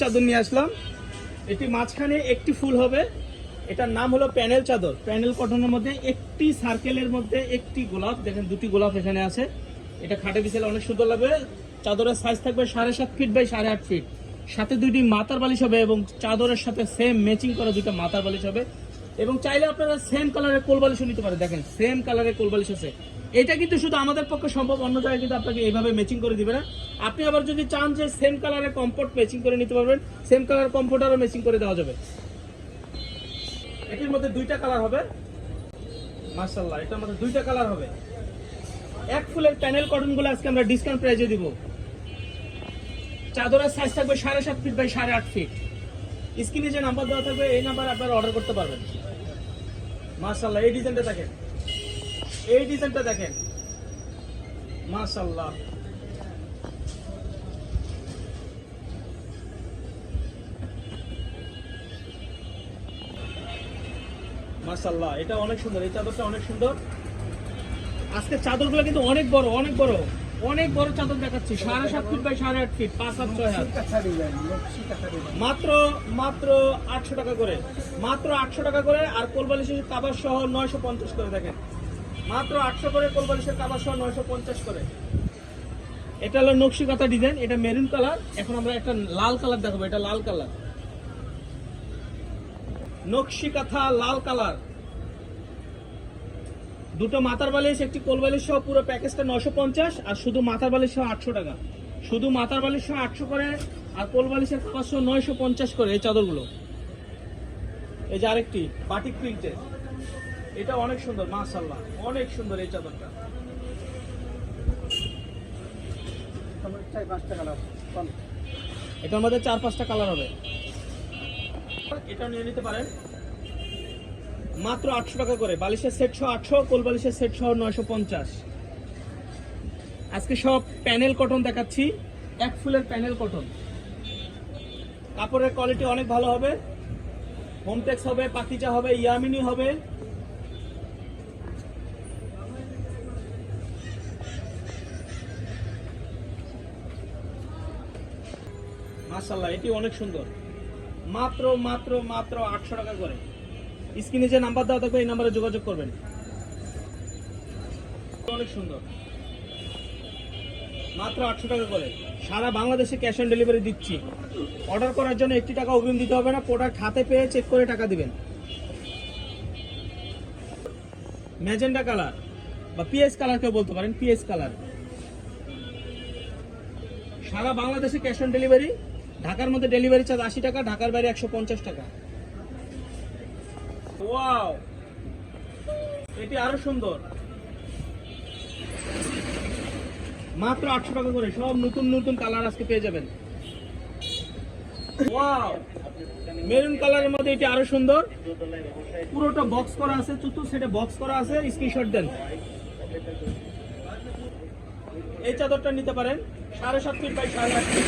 চাদর নিয়ে আসলাম। এটি মাঝখানে একটি ফুল হবে, এটার নাম হলো প্যানেল চাদর। প্যানেল কটনের মধ্যে একটি সার্কেলের মধ্যে একটি গোলাপ, দেখেন দুটি গোলাপ এখানে আছে। এটা খাটে বিছালে অনেক সুন্দর লাগবে। চাদরের সাইজ থাকবে 7.5 ফিট বাই 8.5 ফিট। সাথে দুইটি মাথার বালিশ হবে এবং চাদরের সাথে সেম ম্যাচিং করা দুইটা মাথার বালিশ হবে। এবং চাইলে আপনারা সেম কালারের কোল বালিশও নিতে পারেন। দেখেন সেম কালারের কোল বালিশ আছে। এটা কিন্তু শুধু আমাদের পক্ষে সম্ভব, অন্য জায়গায় কিন্তু আপনাকে এইভাবে ম্যাচিং করে দিবে না। আপনি আবার যদি চান যে সেম কালারের কমফোর্ট ম্যাচিং করে নিতে পারবেন, সেম কালার কমফোর্টারও ম্যাচিং করে দেওয়া যাবে। এটির মধ্যে দুইটা কালার হবে, মাশাআল্লাহ এটার মধ্যে দুইটা কালার হবে। এক ফুলের প্যানেল কটনগুলো আজকে আমরা ডিসকাউন্ট প্রাইসে দিব। চাদরের সাইজ থাকবে 7.5 ফিট বাই 8.5 ফিট। স্ক্রিনে যে নাম্বার দেওয়া থাকবে এই নাম্বারে আপনারা অর্ডার করতে পারবেন। মাশাআল্লাহ এই ডিজাইনটা দেখেন, এই ডিজাইনটা দেখেন, মাশাআল্লাহ মাশাআল্লাহ এটা অনেক সুন্দর, এই চাদরটা অনেক সুন্দর। আজকে চাদরগুলো কিন্তু অনেক বড় অনেক বড় অনেক বড় চাদর দেখাচ্ছি। 7.5 ফিট বাই 8.5 ফিট, 5 হাত 6 হাত। মাত্র মাত্র 800 টাকা করে, মাত্র 800 টাকা করে। আর কোলবালিশের কাভার সহ 950 করে। দেখেন মাত্র 800 করে কোলবালিশের কাভার সহ 950 করে। এটা হলো নকশি কাঁথা ডিজাইন, এটা মেরুন কালার। এখন আমরা একটা লাল কালার দেখাবো, এটা লাল কালার, নকশি কাঁথা লাল কালার। দুটো মাথার বালিশ একটি কোল বালিশ সহ পুরো প্যাকেজটা 950, আর শুধু মাথার বালিশ সহ 800 টাকা। শুধু মাথার বালিশ সহ 800 করে, আর কোল বালিশের কাভার সহ 950 করে এই চাদরগুলো। এই যে আরেকটি বাটিক প্রিন্টের, এটা অনেক সুন্দর, মাশাআল্লাহ অনেক সুন্দর এই চাদরটা। এটার মধ্যে 4-5টা কালার হবে। এটা নিয়ে নিতে পারেন মাত্র 800 টাকা করে। বালিশের সেট সহ 800, কোল বালিশের সেট সহ 950। আজকে সব প্যানেল কটন দেখাচ্ছি, এক ফুলের প্যানেল কটন। কাপড়ের কোয়ালিটি অনেক ভালো হবে, হোমটেক্স হবে, পাকিজা হবে, ইয়ামিনি হবে। মাশাআল্লাহ এটি অনেক সুন্দর। মাত্র মাত্র মাত্র 800 টাকা করে। স্ক্রিনে যে নাম্বার দেওয়া থাকবে এই নাম্বারে যোগাযোগ করবেন। অনেক সুন্দর, মাত্র 800 টাকা করে। সারা বাংলাদেশে ক্যাশ অন ডেলিভারি দিচ্ছি। অর্ডার করার জন্য 1 টাকা অগ্রিম দিতে হবে না, প্রোডাক্ট হাতে পেয়ে চেক করে টাকা দিবেন। ম্যাজেন্ডা কালার বা পিএস কালার কেউ বলতে পারেন, পিএস কালার। সারা বাংলাদেশে ক্যাশ অন ডেলিভারি। ঢাকার মধ্যে ডেলিভারি চার্জ 80 টাকা, ঢাকার বাইরে 150 টাকা। ওয়াও এটি আরো সুন্দর, মাত্র 800 টাকা করে। সব নতুন নতুন কালার আজকে পেয়ে যাবেন। ওয়াও মেরুন কালারের মধ্যে এটি আরো সুন্দর, পুরোটা বক্স করা আছে, চতুর্থ সেটে বক্স করা আছে। স্ক্রিনশট দেন। এই চাদরটা নিতে পারেন 7.5 ফিট বাই 8.5 ফিট।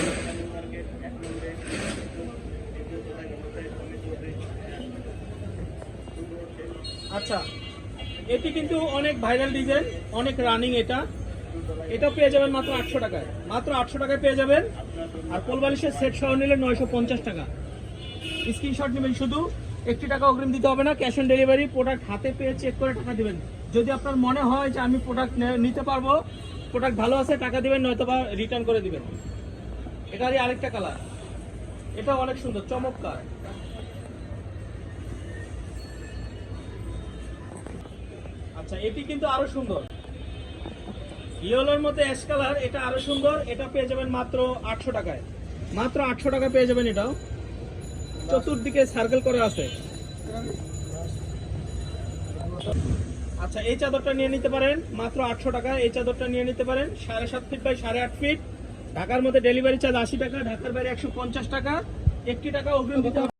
আচ্ছা এটি কিন্তু অনেক ভাইরাল ডিজাইন, অনেক রানিং। এটা পেয়ে যাবেন মাত্র 800 টাকায়, মাত্র 800 টাকায় পেয়ে যাবেন। আর কোলবালিশের সেট সহ নিলে 950 টাকা। স্ক্রিনশট নেবেন, শুধু 1 টাকা অগ্রিম দিতে হবে না, ক্যাশ অন ডেলিভারি। প্রোডাক্ট হাতে পেয়ে চেক করে টাকা দিবেন। যদি আপনার মনে হয় যে আমি প্রোডাক্ট নিতে পারবো, প্রোডাক্ট ভালো আছে, টাকা দিবেন, নয়তো বা রিটার্ন করে দিবেন। এটারই আরেকটা কালার, এটা অনেক সুন্দর, চমৎকার। আচ্ছা এটি কিন্তু আরো সুন্দর, ইয়েলোর মধ্যে অ্যাশ কালার, এটা আরো সুন্দর। এটা পেয়ে যাবেন মাত্র 800 টাকায়, মাত্র 800 টাকা পেয়ে যাবেন। এটাও চতুর্দিকে সার্কেল করে আছে। আচ্ছা এই চাদরটা নিয়ে নিতে পারেন মাত্র 800 টাকা। এই চাদরটা নিয়ে নিতে পারেন 7.5 ফিট বাই 8.5 ফিট। ঢাকার মধ্যে ডেলিভারি চার্জ 80 টাকা, ঢাকার বাইরে 150 টাকা। 1 টাকা অগ্রিম দিতে হবে।